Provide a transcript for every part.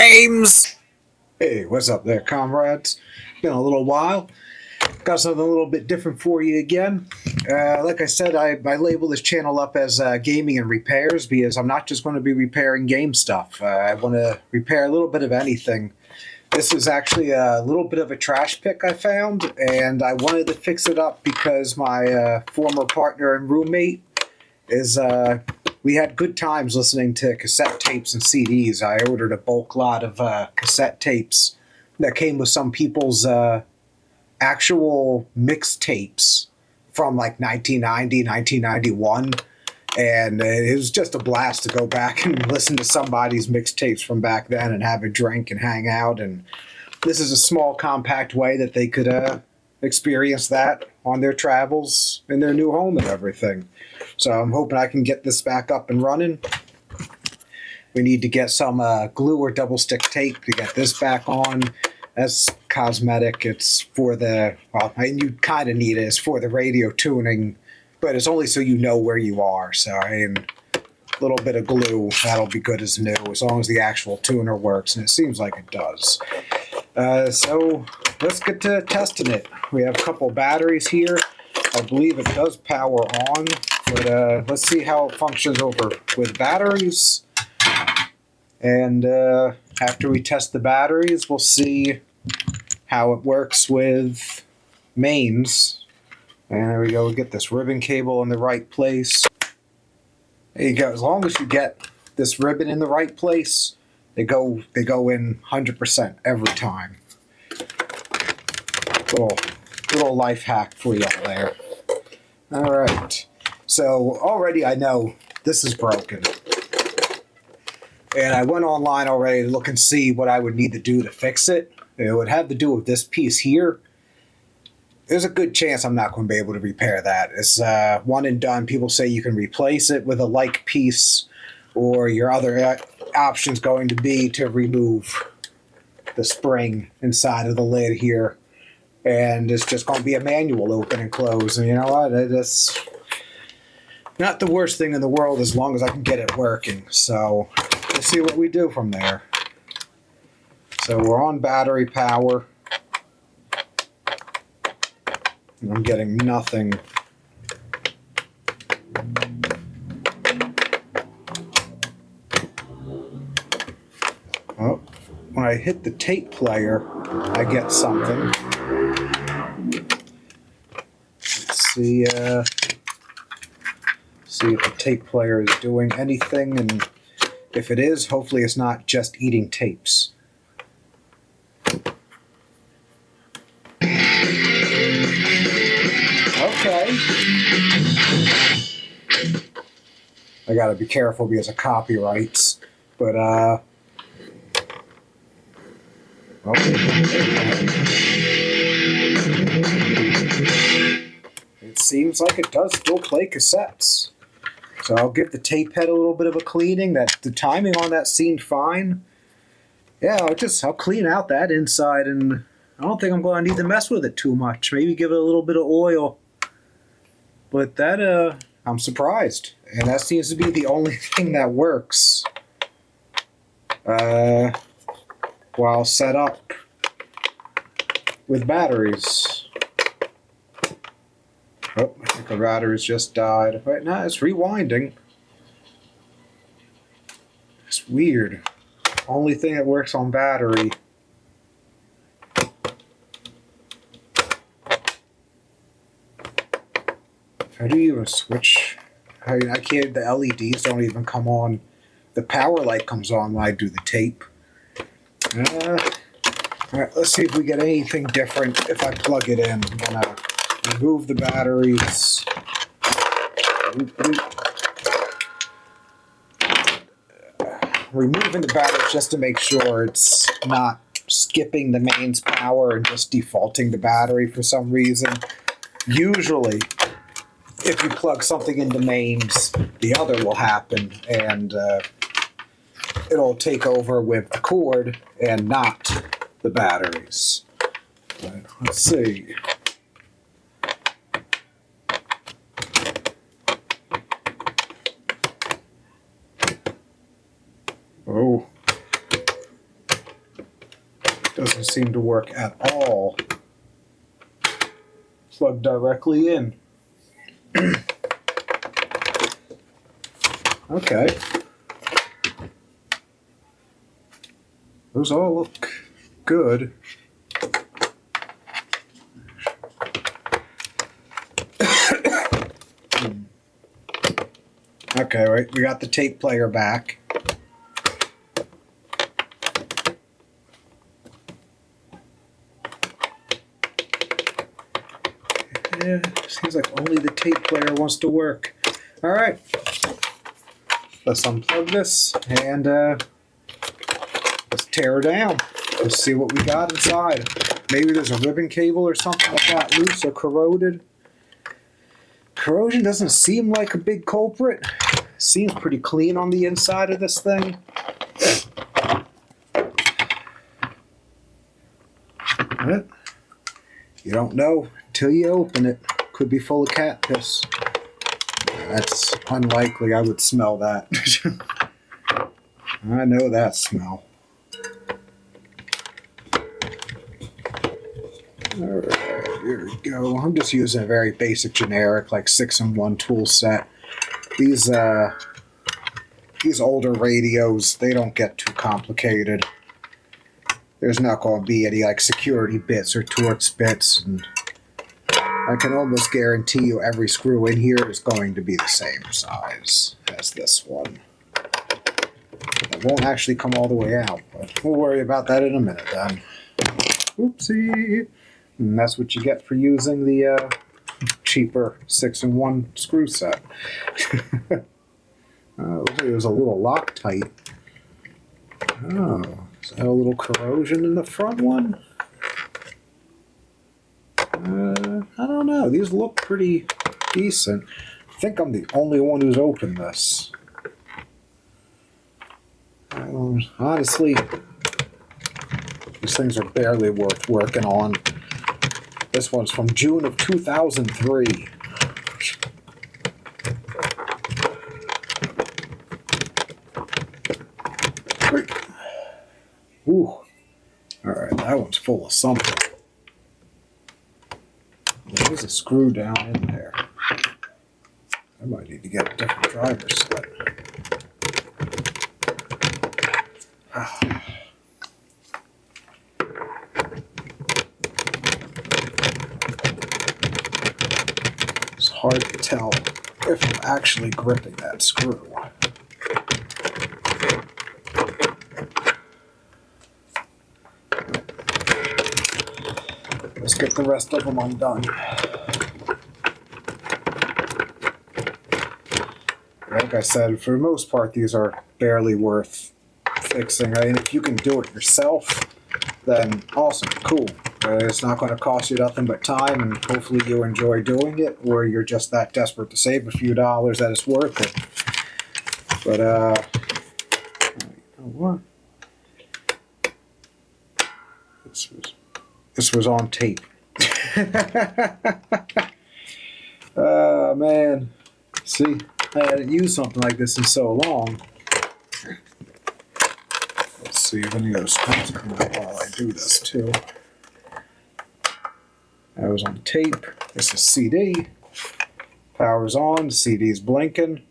games. Hey, what's up there, comrades? Been a little while. Got something a little bit different for you again. Like I said, I label this channel up as gaming and repairs because I'm not just going to be repairing game stuff. I want to repair a little bit of anything. This is actually a little bit of a trash pick I found, and I wanted to fix it up because my former partner and roommate is we had good times listening to cassette tapes and CDs. I ordered a bulk lot of cassette tapes that came with some people's actual mixtapes from like 1990, 1991. And it was just a blast to go back and listen to somebody's mixtapes from back then and have a drink and hang out. And this is a small, compact way that they could experience that on their travels in their new home and everything. So I'm hoping I can get this back up and running. We need to get some glue or double stick tape to get this back on. That's cosmetic. It's for the, well, you kind of need it. It's for the radio tuning, but it's only so you know where you are. So a little bit of glue, that'll be good as new, as long as the actual tuner works, and it seems like it does. So let's get to testing it. We have a couple batteries here. I believe it does power on, but let's see how it functions over with batteries. And after we test the batteries, we'll see how it works with mains. And there we go, we get this ribbon cable in the right place. There you go, as long as you get this ribbon in the right place, they go in 100% every time. Little life hack for you out there. Alright, so already I know this is broken. And I went online already to look and see what I would need to do to fix it. It would have to do with this piece here. There's a good chance I'm not going to be able to repair that. It's one and done. People say you can replace it with a like piece, or your other option's going to be to remove the spring inside of the lid here. And it's just going to be a manual open and close. And you know what? It's not the worst thing in the world as long as I can get it working. So we'll see what we do from there. So we're on battery power. I'm getting nothing. Oh, when I hit the tape player, I get something. Let's see if the tape player is doing anything, and if it is, hopefully it's not just eating tapes. Okay. I gotta be careful because of copyrights, but it seems like it does still play cassettes. So I'll give the tape head a little bit of a cleaning. That the timing on that seemed fine. Yeah, I'll clean out that inside, and I don't think I'm going to need to mess with it too much. Maybe give it a little bit of oil. But that, I'm surprised. And that seems to be the only thing that works while set up with batteries. Oh, I think the batteries just died. Right now it's rewinding. It's weird. Only thing that works on battery. How do you even switch? I can't, the LEDs don't even come on. The power light comes on when I do the tape. Alright, let's see if we get anything different if I plug it in. I'm gonna remove the batteries. Removing the batteries just to make sure it's not skipping the mains power and just defaulting the battery for some reason. Usually, if you plug something into mains, the other will happen, and it'll take over with the cord and not the batteries. But let's see. Oh. Doesn't seem to work at all. Plug directly in. Okay. Those all look good. Okay, right. We got the tape player back. Yeah, seems like only the tape player wants to work. All right. Let's unplug this and let's tear her down. Let's see what we got inside. Maybe there's a ribbon cable or something like that loose or corroded. Corrosion doesn't seem like a big culprit. Seems pretty clean on the inside of this thing. But you don't know until you open it. Could be full of cat piss. That's unlikely. I would smell that. I know that smell. Alright, here we go. I'm just using a very basic generic, like 6-in-1 tool set. These older radios, they don't get too complicated. There's not going to be any like security bits or Torx bits, and I can almost guarantee you every screw in here is going to be the same size as this one. It won't actually come all the way out, but we'll worry about that in a minute then. Oopsie! And that's what you get for using the cheaper 6-in-1 screw set. Looks like there's a little Loctite. Oh, is that a little corrosion in the front one? I don't know. These look pretty decent. I think I'm the only one who's opened this. Honestly, these things are barely worth working on. This one's from June of 2003. Ooh. Alright, that one's full of something. There's a screw down in there. I might need to get a different driver's set. It's hard to tell if I'm actually gripping that screw. Let's get the rest of them undone. Like I said, for the most part, these are barely worth fixing. I mean, if you can do it yourself, then awesome, cool. It's not going to cost you nothing but time, and hopefully you enjoy doing it, or you're just that desperate to save a few dollars that it's worth it. But, you know what? This was on tape. Oh, man. See, I hadn't used something like this in so long. Let's see if any of those screws come out while I do this, too. That was on tape. This is CD. Power's on. The CD's blinking.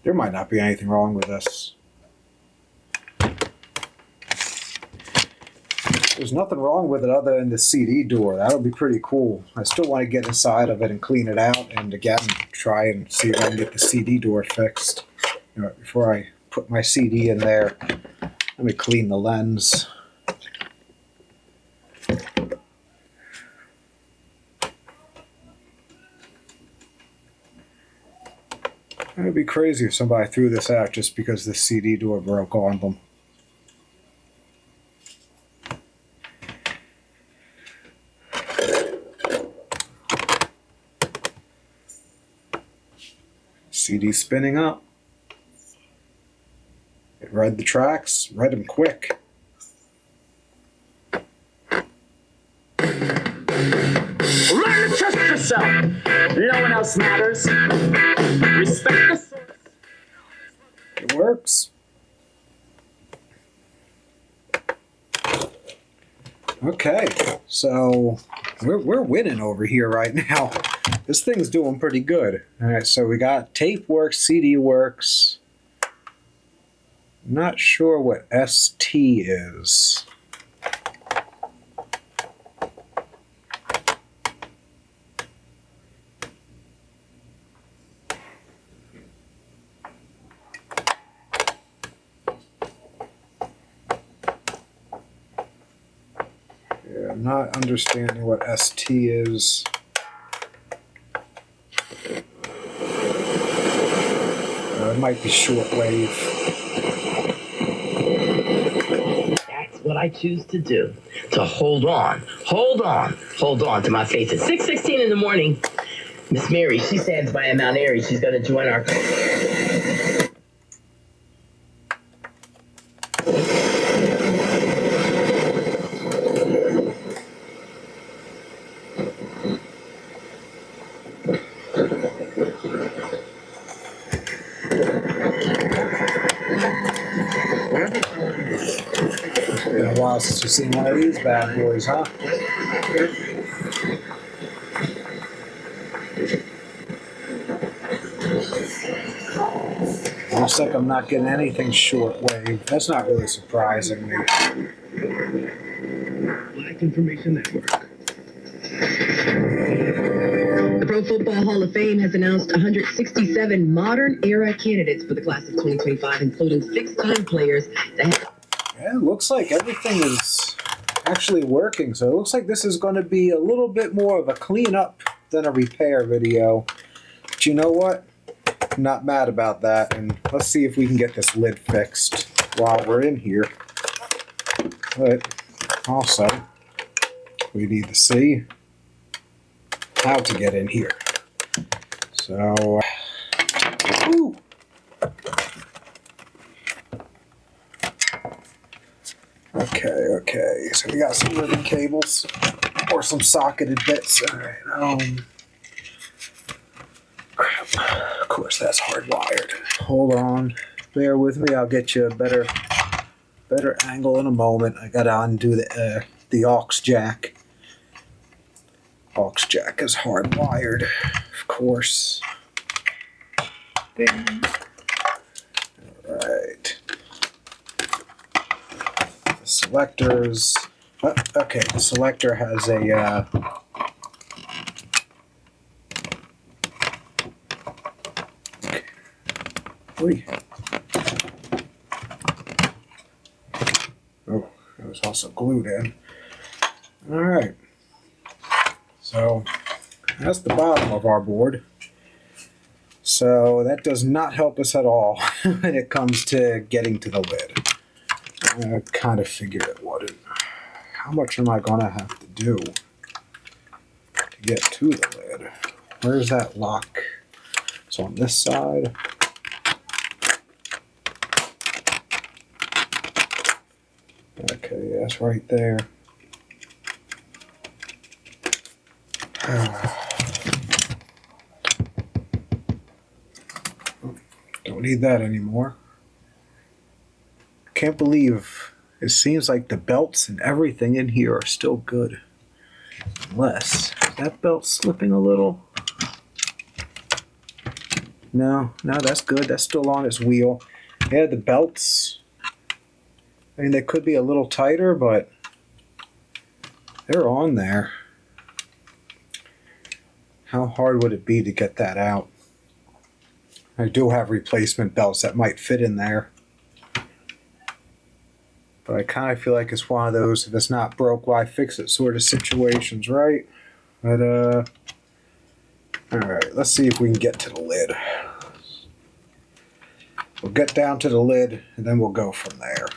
There might not be anything wrong with this. There's nothing wrong with it other than the CD door. That'll be pretty cool. I still want to get inside of it and clean it out, and again, try and see if I can get the CD door fixed. You know, before I put my CD in there, let me clean the lens. It'd be crazy if somebody threw this out just because the CD door broke on them. CD spinning up. It read the tracks, read them quick. Learn to trust yourself. No one else matters. Respect the source. It works. Okay, so we're winning over here right now. This thing's doing pretty good. All right, so we got tape works, CD works. Not sure what ST is. Yeah, I'm not understanding what ST is. It might be shortwave. That's what I choose to do. To hold on to my faith. At 6:16 in the morning, Miss Mary, she stands by in Mount Airy. She's going to join our. Been a while since you've seen one of these bad boys, huh? Looks like I'm not getting anything shortwave. That's not really surprising me. Black Information Network. The Pro Football Hall of Fame has announced 167 modern era candidates for the class of 2025, including 16 players that have. Yeah, it looks like everything is actually working. So it looks like this is going to be a little bit more of a cleanup than a repair video. But you know what? I'm not mad about that. And let's see if we can get this lid fixed while we're in here. But also, we need to see how to get in here. So, ooh. Okay. So we got some ribbon cables or some socketed bits. All right. Crap. Of course, that's hardwired. Hold on. Bear with me. I'll get you a better angle in a moment. I gotta undo the aux jack. Aux jack is hardwired, of course. Ding. All right. The selectors. Okay, the selector has a. Okay. Oh, it was also glued in. All right. So that's the bottom of our board. So that does not help us at all when it comes to getting to the lid. I kind of figured it wouldn't. How much am I going to have to do to get to the lid? Where's that lock? It's on this side. Okay, that's right there. Don't need that anymore. Can't believe it seems like the belts and everything in here are still good. Unless, is that belt slipping a little? No, that's good. That's still on its wheel. Yeah, the belts, I mean, they could be a little tighter, but they're on there. How hard would it be to get that out? I do have replacement belts that might fit in there. But I kind of feel like it's one of those, if it's not broke, why fix it sort of situations, right? But, alright, let's see if we can get to the lid. We'll get down to the lid, and then we'll go from there.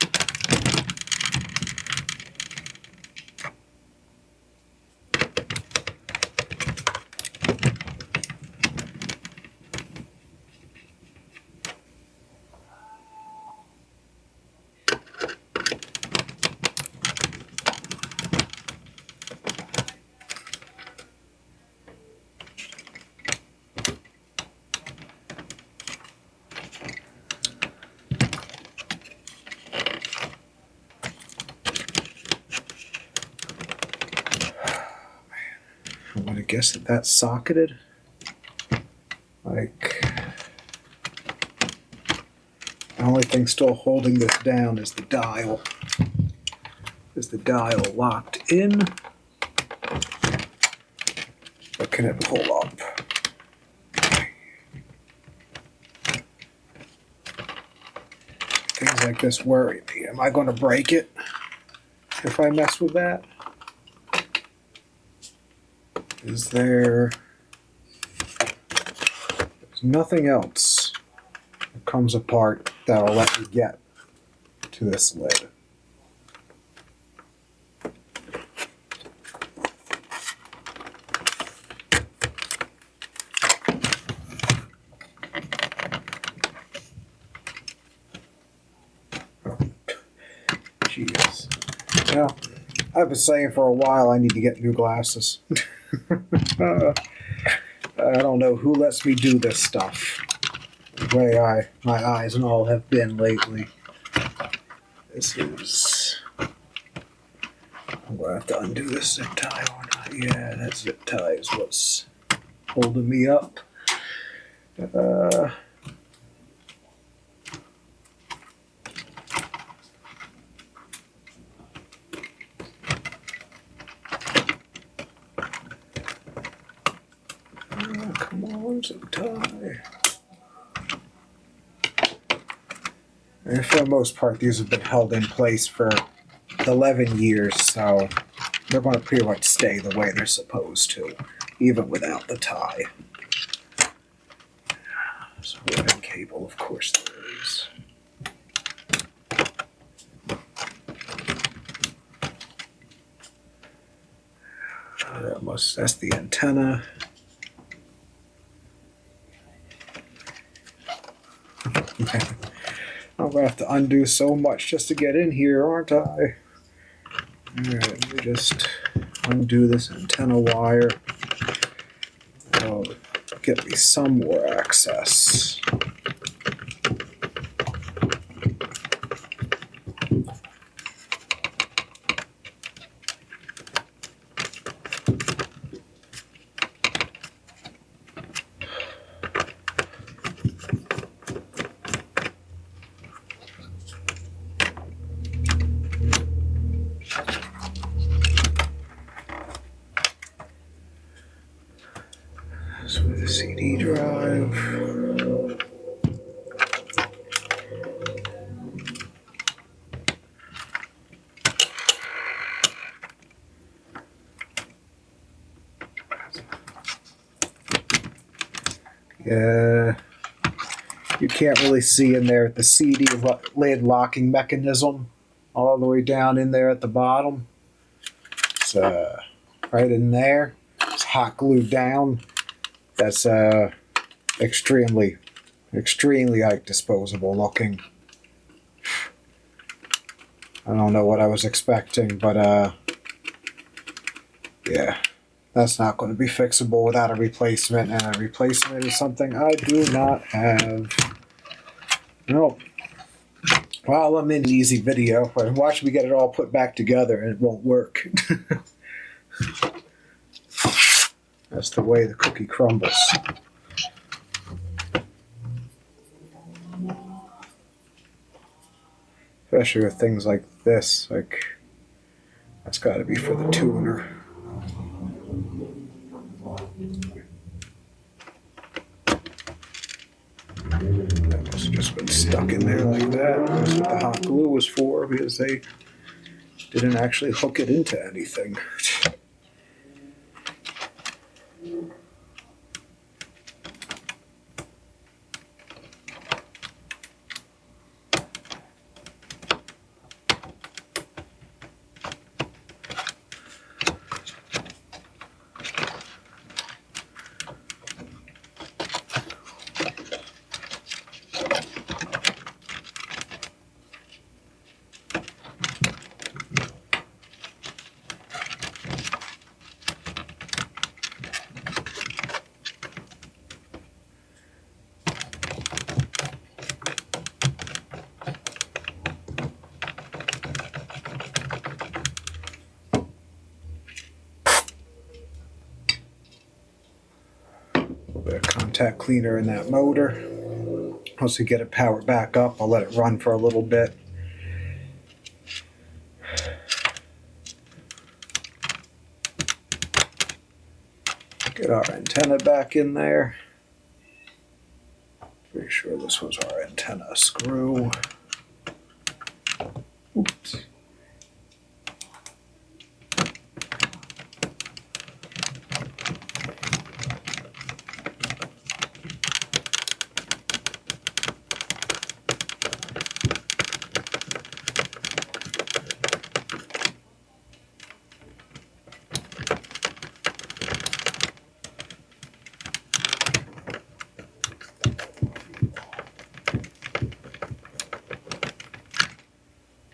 going to guess that that's socketed. Like, the only thing still holding this down is the dial. Is the dial locked in? Or can it pull up? Things like this worry me. Am I going to break it if I mess with that? Is there... There's nothing else that comes apart that'll let me get to this lid. Jeez. Yeah, I've been saying for a while I need to get new glasses. I don't know who lets me do this stuff. The way my eyes and all have been lately. This is... I'm going to have to undo this zip tie or not. Yeah, that zip tie is what's holding me up. Come on, zip tie. And for the most part, these have been held in place for 11 years, so they're going to pretty much stay the way they're supposed to, even without the tie. So ribbon cable, of course there is. That's the antenna. I'm going to have to undo so much just to get in here, aren't I? Alright, let me just undo this antenna wire. That'll get me some more access. This with the CD drive. Yeah, you can't really see in there the CD lid locking mechanism all the way down in there at the bottom. It's right in there. It's hot glued down. That's extremely like disposable looking. I don't know what I was expecting, but yeah, that's not going to be fixable without a replacement, and a replacement is something I do not have. Nope. Well, I'm in an easy video. Watch me get it all put back together and it won't work. That's the way the cookie crumbles. Especially with things like this, like, that's got to be for the tuner. That must have just been stuck in there like that. That's what the hot glue was for, because they didn't actually hook it into anything. bit of contact cleaner in that motor. Once we get it powered back up, I'll let it run for a little bit. Get our antenna back in there. Pretty sure this was our antenna screw. Oops.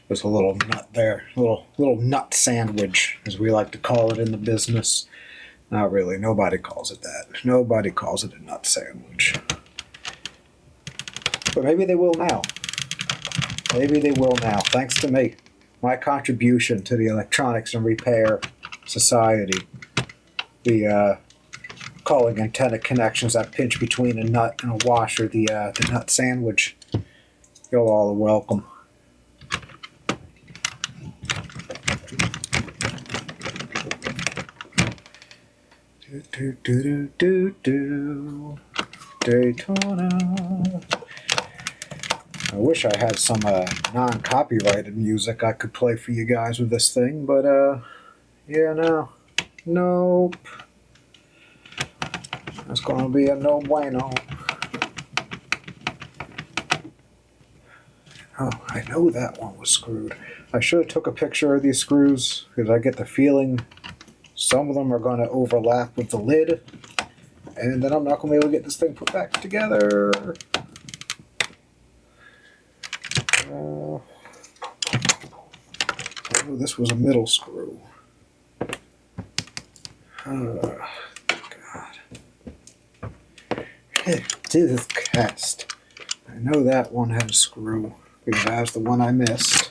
There's a little nut there, little nut sandwich, as we like to call it in the business. Not really, nobody calls it that. Nobody calls it a nut sandwich. But maybe they will now. Maybe they will now, thanks to me. My contribution to the electronics and repair society. The calling antenna connections that pinch between a nut and a washer, the nut sandwich. You're all welcome. Do Daytona. I wish I had some non-copyrighted music I could play for you guys with this thing, but yeah, no, nope. That's gonna be a no bueno. Oh, I know that one was screwed. I should have took a picture of these screws because I get the feeling some of them are going to overlap with the lid, and then I'm not going to be able to get this thing put back together. Oh, this was a middle screw. Oh, God. Do this cast. I know that one had a screw because that's the one I missed.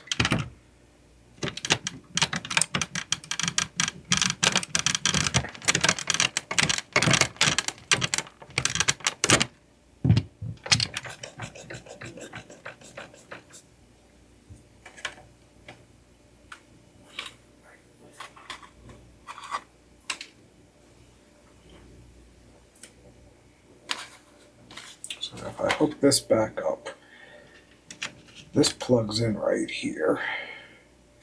If I hook this back up, this plugs in right here,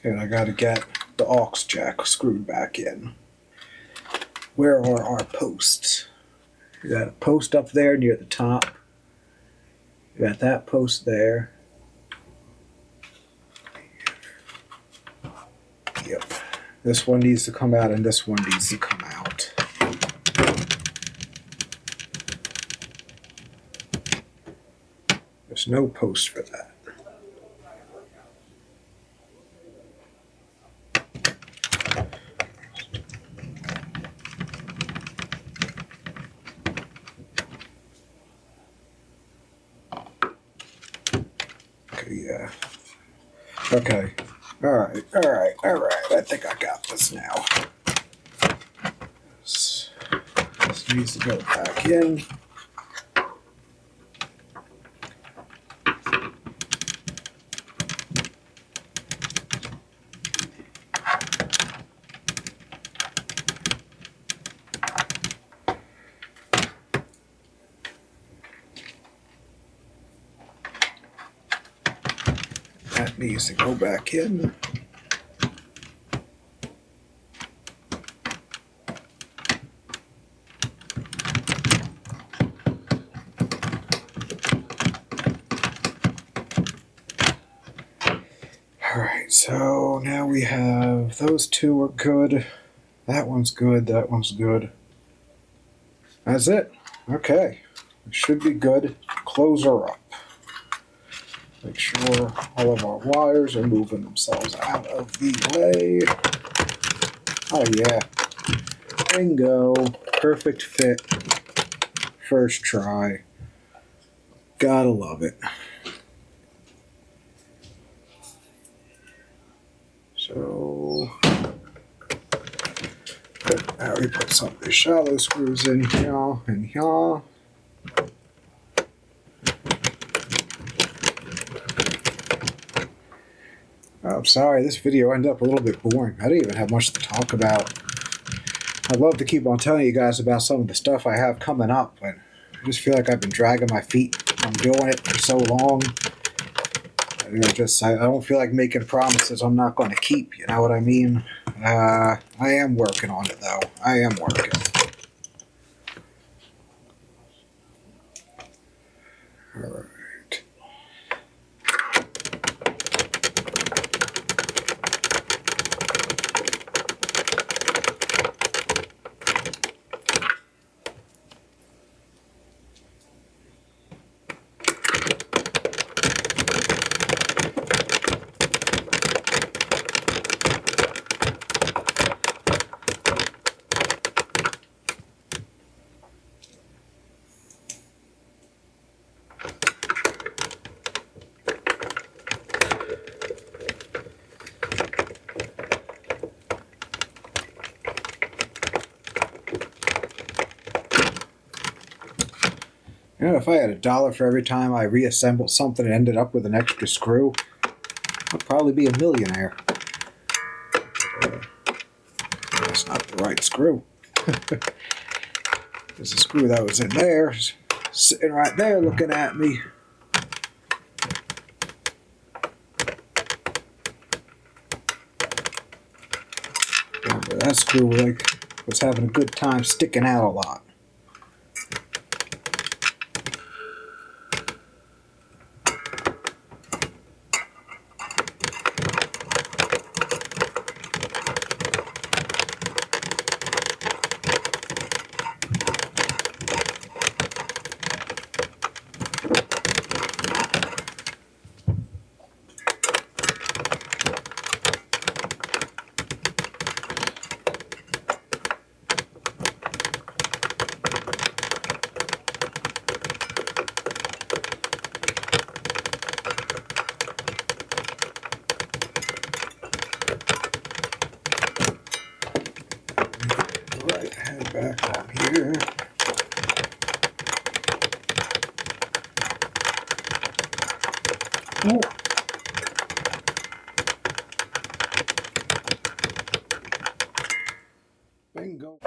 and I got to get the aux jack screwed back in. Where are our posts? You got a post up there near the top. You got that post there. Yep. This one needs to come out and this one needs to come out. There's no post for that. Okay, yeah. Okay. All right. I think I got this now. This needs to go back in. That needs to go back in. Alright, so now we have those two are good. That one's good, that one's good. That's it. Okay. It should be good. Close her up. Make sure all of our wires are moving themselves out of the way. Oh yeah. Bingo. Perfect fit. First try. Gotta love it. So, put Now we put some of the shallow screws in here and here. Oh, I'm sorry, this video ended up a little bit boring. I didn't even have much to talk about. I'd love to keep on telling you guys about some of the stuff I have coming up, but I just feel like I've been dragging my feet. I'm doing it for so long. I don't feel like making promises I'm not going to keep, you know what I mean? I am working on it, though. I am working. Alright. You know, if I had $1 for every time I reassembled something and ended up with an extra screw, I'd probably be a millionaire. That's not the right screw. There's a screw that was in there, sitting right there looking at me. Remember, that screw was having a good time sticking out a lot. Right hand back on here. Oh. Bingo.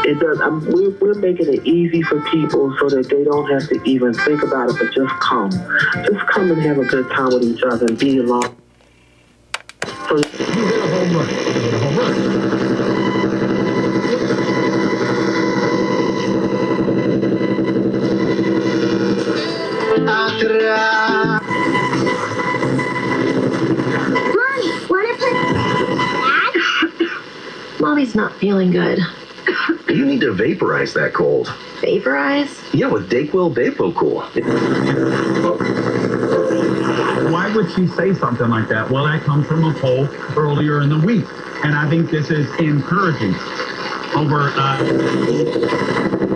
It does. We're making it easy for people so that they don't have to even think about it, but just come and have a good time with each other and be along. So you hit a home run. Mommy, wanna play? Dad? Mommy's not feeling good. You need to vaporize that cold. Vaporize? Yeah, with Dayquil Cool. Why would she say something like that? Well, that comes from a poll earlier in the week, and I think this is encouraging.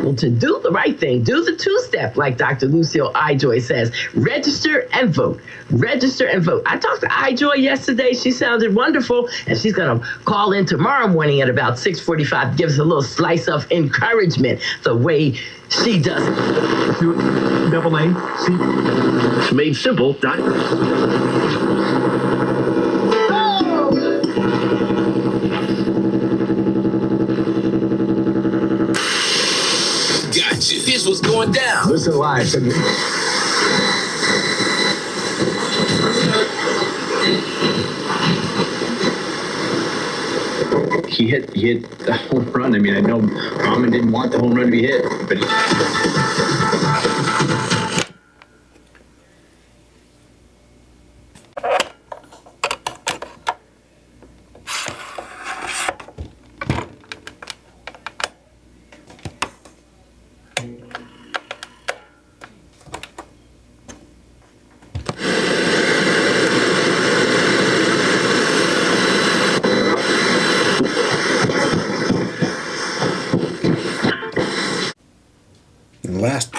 Well, to do the right thing, do the two-step, like Dr. Lucille Ijoy says. Register and vote. Register and vote. I talked to Ijoy yesterday. She sounded wonderful, and she's going to call in tomorrow morning at about 6:45, give us a little slice of encouragement the way she does it. AA-C. Made simple. Gotcha. Here's what's going down. Listen live. He hit the home run. I mean, I know Rahman didn't want the home run to be hit, but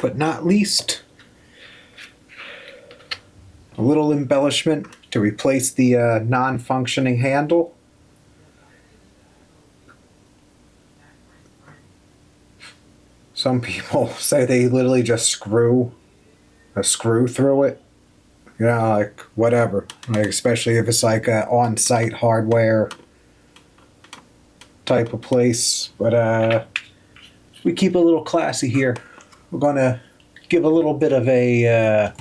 but not least, a little embellishment to replace the non-functioning handle. Some people say they literally just screw a screw through it. You know, like whatever. Like, especially if it's like a on-site hardware type of place. But we keep it a little classy here. We're gonna give a little bit of a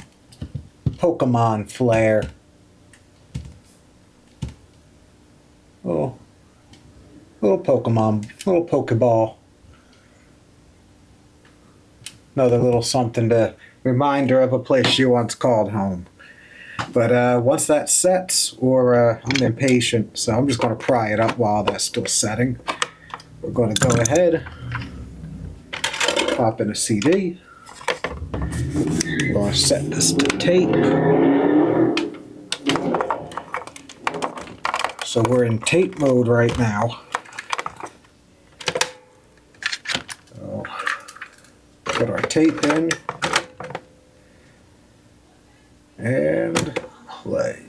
Pokemon flair. Little Pokemon, little Pokeball. Another little something to remind her of a place she once called home. But once that sets, or I'm impatient, so I'm just going to pry it up while that's still setting. We're going to go ahead, pop in a CD. We're going to set this to tape. So we're in tape mode right now. So put our tape in and play.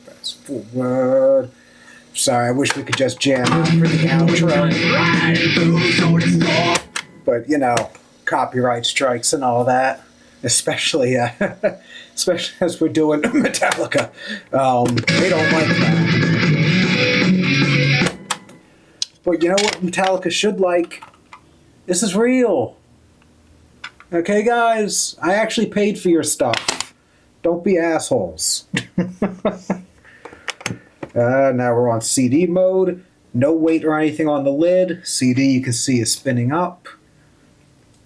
Fast forward. Sorry, I wish we could just jam out for the outro. But you know, copyright strikes and all that. Especially as we're doing Metallica. They don't like that. But you know what Metallica should like? This is real. Okay, guys? I actually paid for your stuff. Don't be assholes. Now we're on CD mode. No weight or anything on the lid. CD you can see is spinning up.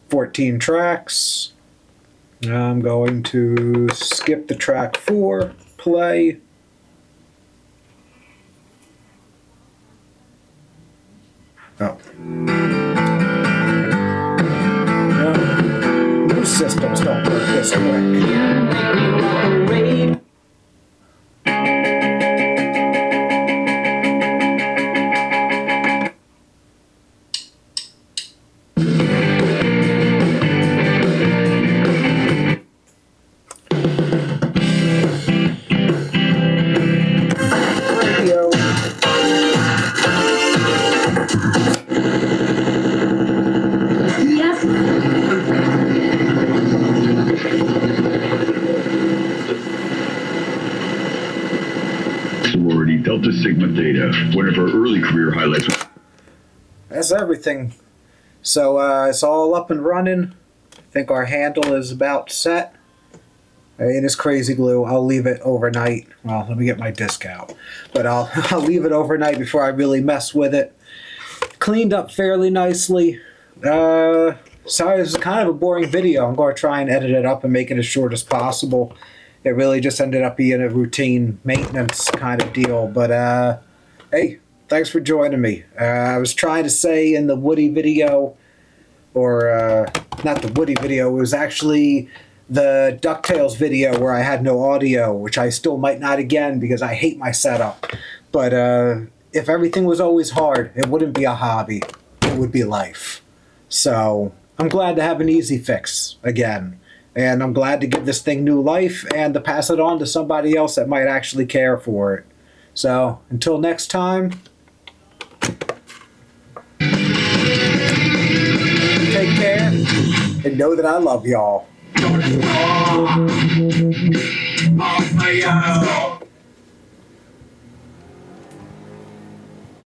14 tracks. I'm going to skip the track 4, play. Oh. No. New systems don't work this quick. Sorority Delta Sigma Theta, one of her early career highlights. That's everything. So it's all up and running. I think our handle is about set. It is crazy glue. I'll leave it overnight. Well, let me get my disc out. But I'll leave it overnight before I really mess with it. Cleaned up fairly nicely. Sorry, this is kind of a boring video. I'm going to try and edit it up and make it as short as possible. It really just ended up being a routine maintenance kind of deal. But, hey, thanks for joining me. I was trying to say in the Woody video, or not the Woody video, it was actually the DuckTales video where I had no audio, which I still might not again because I hate my setup. But if everything was always hard, it wouldn't be a hobby. It would be life. So I'm glad to have an easy fix again. And I'm glad to give this thing new life and to pass it on to somebody else that might actually care for it. So, until next time, take care and know that I love y'all.